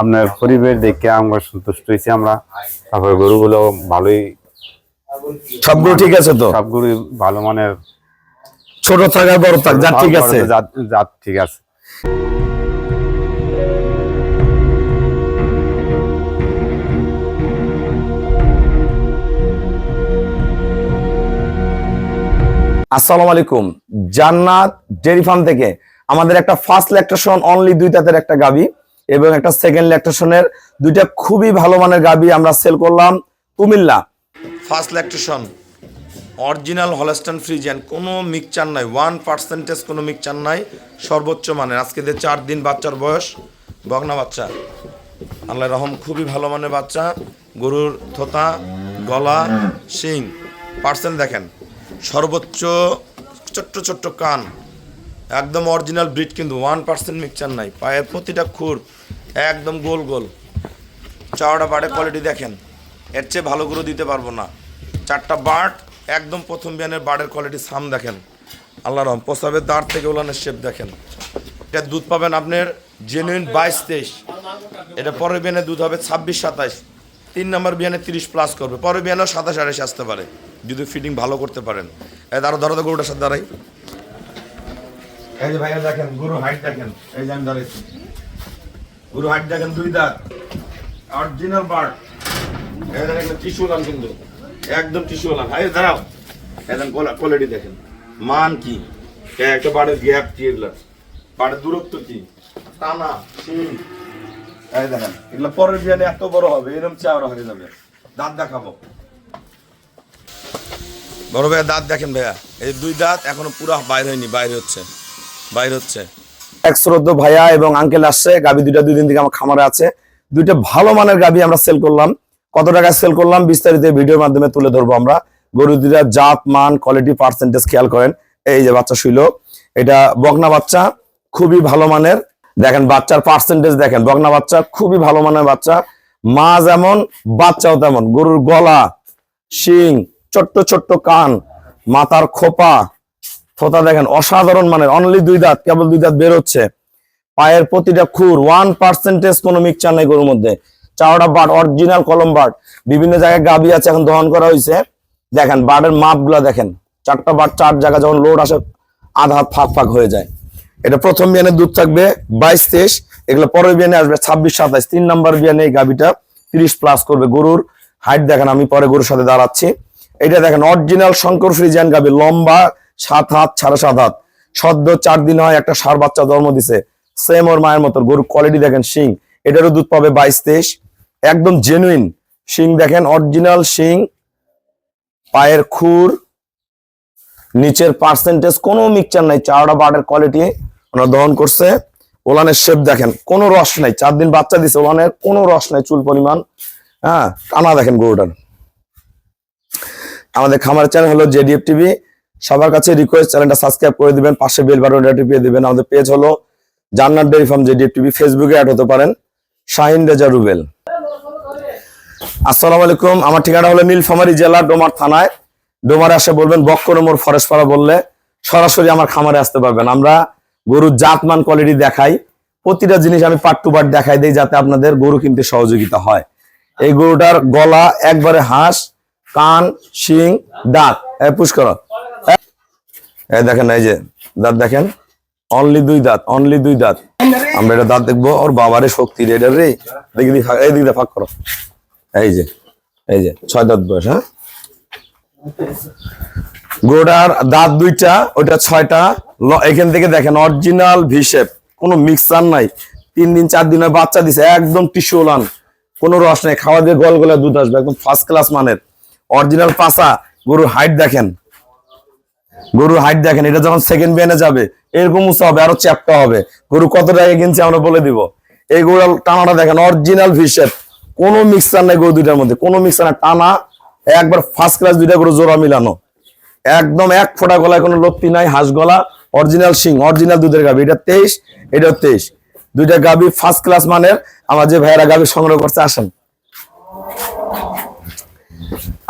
আপনার পরিবেশ দেখে আমরা সন্তুষ্ট হয়েছি আমরা। তারপরে গরুগুলো ভালোই, সবগুলো ঠিক আছে তো? সবগুলো ভালো মানের, ছোট থাক আর বড় থাক, জাত ঠিক আছে? জাত ঠিক আছে। আসসালামু আলাইকুম। জান্নাত ডেইরি ফার্ম থেকে আমাদের একটা ফার্স্ট ল্যাকটেশন অনলি 2 দাঁতের একটা গাবি এবং একটা সেকেন্ড ল্যাকটেশনের দুইটা খুবই ভালো মানের গাবি আমরা সেল করলাম Comilla. First lactation original Holstein Friesian, কোনো মিক্সচার নাই, 1% কোনো মিক্সচার নাই, সর্বোচ্চ মানের। আজকে 4 দিন বাচ্চার বয়স, বকনা বাচ্চা, আল্লাহ রহম, খুবই ভালো মানের বাচ্চা। গরুর থোতা, গলা, শিং, পার্সেন্ট দেখেন, সর্বোচ্চ ছোট্ট ছোট্ট কান, একদম অরিজিনাল ব্রিড, কিন্তু 1% মিক্সচার নাই। পায়ের প্রতিটা খুর একদম গোল গোল, চাওড়া বাড়ে কোয়ালিটি দেখেন, এর চেয়ে ভালো গরু দিতে পারবো না। 4টা বার্ড, একদম প্রথম বিয়ানের বার্ডের কোয়ালিটি সাম দেখেন, আল্লাহ রহম। প্রস্রাবের দাঁড় থেকে ওলানের শেপ দেখেন। এটা দুধ পাবেন আপনার জেনুইন 22-23। এটা পরের বিয়ানে দুধ হবে 26-27। 3 নম্বর বিয়ানে 30+ করবে, পরের বিয়ানেও 27-28 আসতে পারে যদি ফিডিং ভালো করতে পারেন। ধরো ধরো তো গরুটার সাথে দাঁড়াই। এই যে ভাইয়া দেখেন গরু হাইট দেখেন, এই যে আমি দাঁড়াইছি, গরু হাইট দেখেন, 2 দাঁত, অরিজিনাল বার্ড। এই দেখেন টিস্যু লান, কিন্তু একদম টিস্যু লান। এই দাঁড়াও, একদম কোয়ালিটি দেখেন, মান কি, একটা বাড়ির গ্যাপ কি, এগুলা বাড়ির দূরত্ব কি, টানা শিং। এই দেখেন এগুলা পরের বিয়ানে এত বড় হবে, এরকম চাওড়া হয়ে যাবে। দাঁত দেখাবো, বড় ভাইয়া দাঁত দেখেন ভাইয়া, এই 2 দাঁত এখনো পুরো বাইরে হয়নি, বাইরে হচ্ছে। এক শ্রদ্ধ ভাইয়া এবং আঙ্কেল আসছে, গাবি দুইটা 2 দিন থেকে আমার খামারে আছে। দুইটা ভালো মানের গাবি আমরা সেল করলাম। কত টাকায় সেল করলাম বিস্তারিত ভিডিওর মাধ্যমে তুলে ধরবো আমরা। গরু দুইটা জাত, মান, কোয়ালিটি, পার্সেন্টেজ খেয়াল করেন। এই যে বাচ্চা শুইল, এটা বকনা বাচ্চা, খুবই ভালো মানের। দেখেন বাচ্চার পার্সেন্টেজ দেখেন, বকনা বাচ্চা খুবই ভালো মানের বাচ্চা। মা যেমন বাচ্চাও তেমন। গরুর গলা, শিং, ছোট্ট ছোট্ট কান, মাথার খোপা, থোতা দেখেন অসাধারণ মানের। অনলি 2 দাঁত, কেবল 2 দাঁত বের হচ্ছে। পায়ের প্রতিটা খুর 1% কোনো মিক্সচার নেই গরুর মধ্যে। চাওড়া বাট, অরিজিনাল কলম বাট। বিভিন্ন জায়গায় গাবি আছে, এখন দহন করা হয়েছে। দেখেন বাটের মাপ গুলা দেখেন, 4টা বাট 4 জায়গায় যখন লোড আসে আধা হাত ফাঁক ফাঁক হয়ে যায়। এটা প্রথম বিয়ানে দুধ থাকবে 22-23, এগুলো পরের বিয়ানে আসবে 26-27। 3 নম্বর বিয়ানে এই গাবিটা 30+ করবে। গরুর হাইট দেখেন, আমি পরে গরুর সাথে দাঁড়াচ্ছি। এটা দেখেন অরিজিনাল শঙ্কর ফ্রিজিয়ান গাবি, লম্বা 7 হাত 7.5 হাত, সদ্য 4 দিন হয় একটা ষাঁড় বাচ্চা জন্ম দিছে, সেম ওর মায়ের মতো। গরুর কোয়ালিটি দেখেন, শিং, এটারও দুধ পাবে 22-23, একদম জেনুইন শিং দেখেন, অরিজিনাল শিং। পায়ের খুর, নিচের পার্সেন্টেজ কোনো মিক্সচার নাই, চাওড়া বাটের কোয়ালিটি ওরা দহন করছে। ওলানের শেপ দেখেন, কোনো রস নাই, 4 দিন বাচ্চা দিছে, ওলানের কোনো রস নাই, চুল পরিমাণ। হ্যাঁ, টানা দেখেন গরুটার। আমাদের খামার চ্যানেল হলো জেডিএফ টিভি। সবার কাছে রিকোয়েস্ট, চ্যানেলটা সাবস্ক্রাইব করে দিবেন, পাশে বেল বাটনটা টিপে দিবেন। আমাদের পেজ হলো জান্নাত ডেইরি ফার্ম জেডিএফ টিভি। ফেসবুকে অ্যাড হতে পারেন, শাহিন রেজা রুবেল। আসসালামু আলাইকুম। আমার ঠিকানা হলো নীলফামারী জেলা, ডোমার থানায়। ডোমারে আসে বলবেন বক্করমোর ফরেস্ট পাড়া বললে সরাসরি আমার খামারে আসতে পারবেন। আমরা গরুর জাতমান কোয়ালিটি দেখাই, প্রতিটা জিনিস আমি পার্ট টু পার্ট দেখাই দিই, যাতে আপনাদের গরু কিনতে সহযোগিতা হয়। এই গরুটার গলা একবারে হাঁস, কান, শিং, দাঁত পুষ্কর। দেখেন এই যে দাঁত দেখেন, অনলি 2 দাঁত, অনলি 2 দাঁত। আমরা এটা দাঁত দেখবো, ওর বাবারে শক্তি রে, এটা রে দেখি, এই দিক দিয়ে ফাঁক করো। এই যে 6 দাঁত বয়স। হ্যাঁ, গরুটার দাঁত 2টা, ওইটা 6টা। এখান থেকে দেখেন অরিজিনাল ভিশেপ, কোনো মিক্সচার নাই। 3 দিন 4 দিনের বাচ্চা দিছে, একদম টিস্যু লান, কোনো রস নাই। খাওয়া দিয়ে গল গলা দুধ আসবে, একদম ফার্স্ট ক্লাস মানের অরিজিনাল পাসা। গরুর হাইট দেখেন, গরুর হাইট দেখেন। এটা যখন সেকেন্ড বিয়ানে যাবে এরকম উঁচা হবে, আরো চ্যাপ্টা হবে। গরু কত টাকা কিনছে আমরা বলে দিব। এই গরুর টানাটা দেখেন, অরিজিনাল ভিশেপ, কোনো মিক্সচার নাই গরু দুইটার মধ্যে, কোনো মিক্সচার না, টানা একবার ফার্স্ট ক্লাস। 2টা গরু জোড়া মিলানো, একদম 1 ফোঁটা গলায় কোনো লত্তি নাই, হাঁস গলা, অরিজিনাল শিং, অরিজিনাল দুধের গাবি। এটা 23, এটাও 23, 2টা গাবি ফার্স্ট ক্লাস মানের। আমার যে ভাইয়েরা গাবি সংগ্রহ করতে আসেন,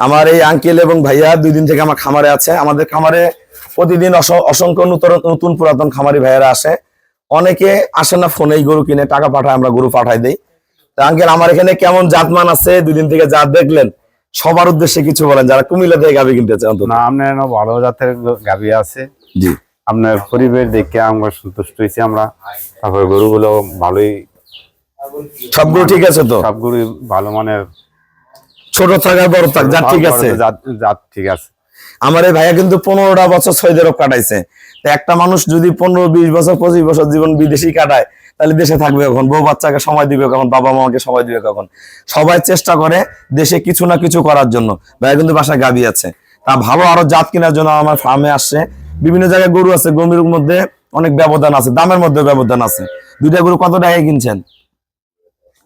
আমার এই আঙ্কেল এবং ভাইয়া 2 দিন থেকে আমার খামারে আছে। আমাদের খামারে প্রতিদিন অসংখ্য নতুন পুরাতন খামারি ভাইয়েরা আসে। অনেকে আসে না, ফোনেই গরু কিনে টাকা পাঠায়, আমরা গরু পাঠাই দেই। আঙ্কেল আমার এখানে কেমন জাতমান আছে, 2 দিন থেকে জাত দেখলেন, সবার উদ্দেশ্যে কিছু বলেন যারা কুমিল্লা থেকে গাভী কিনতে চান। অন্তত না আপনার এনে ভালো জাতের গাভী আছে, জি আপনার পরিবেশ দেখে আমরা সন্তুষ্ট হয়েছি আমরা। তারপরে গরুগুলো ভালোই, সবগুলো ঠিক আছে তো? সবগুলো ভালো মানের, ছোট থাক আর বড় থাক জাত ঠিক আছে? জাত ঠিক আছে। আমার এই ভাইয়া কিন্তু 15টা বছর সৌদি আরব কাটাইছে। তো একটা মানুষ যদি 15-20 বছর 25 বছর জীবন বিদেশি কাটায়, তাহলে দেশে থাকবে কখন, বউ বাচ্চাকে সময় দিবে কখন, বাবা মাকে সময় দিবে কখন? সবাই চেষ্টা করে দেশে কিছু না কিছু করার জন্য। ভাইয়া কিন্তু বাসায় গাভী আছে, তা ভালো আরো জাত কেনার জন্য আমার ফার্মে আসছে। বিভিন্ন জায়গায় গরু আছে, গরুর মধ্যে অনেক ব্যবধান আছে, দামের মধ্যে ব্যবধান আছে। 2টা গরু কত টাকায় কিনছেন?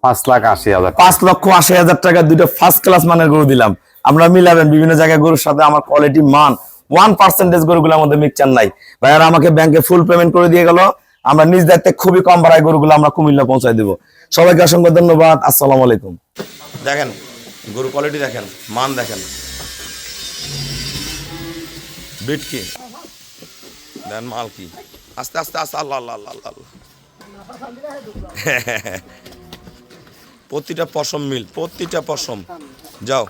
5,80,000। 5,80,000 টাকা 2টা ফার্স্ট ক্লাস মানের গরু দিলাম। আমরা মিলাবেন বিভিন্ন জায়গায় গরুর সাথে আমার কোয়ালিটি মান 1% গরুগুলোর মধ্যে মিক্সচার নাই। ভাইয়ারা আমাকে ব্যাংকে ফুল পেমেন্ট করে দিয়ে গেল, আমরা নিজ দায়িত্বে খুবই কম ভাড়ায় গরুগুলো আমরা কুমিল্লা পৌঁছায় দিব। সবাইকে অসংখ্য ধন্যবাদ। আসসালামু আলাইকুম। দেখেন গরু কোয়ালিটি দেখেন, মান দেখেন, বিট কি দেন, মাল কি, আস্তে আস্তে আস্তে, আল্লাহ আল্লাহ আল্লাহ আল্লাহ। প্রতিটা পশম মিল, প্রতিটা পশম। যাও।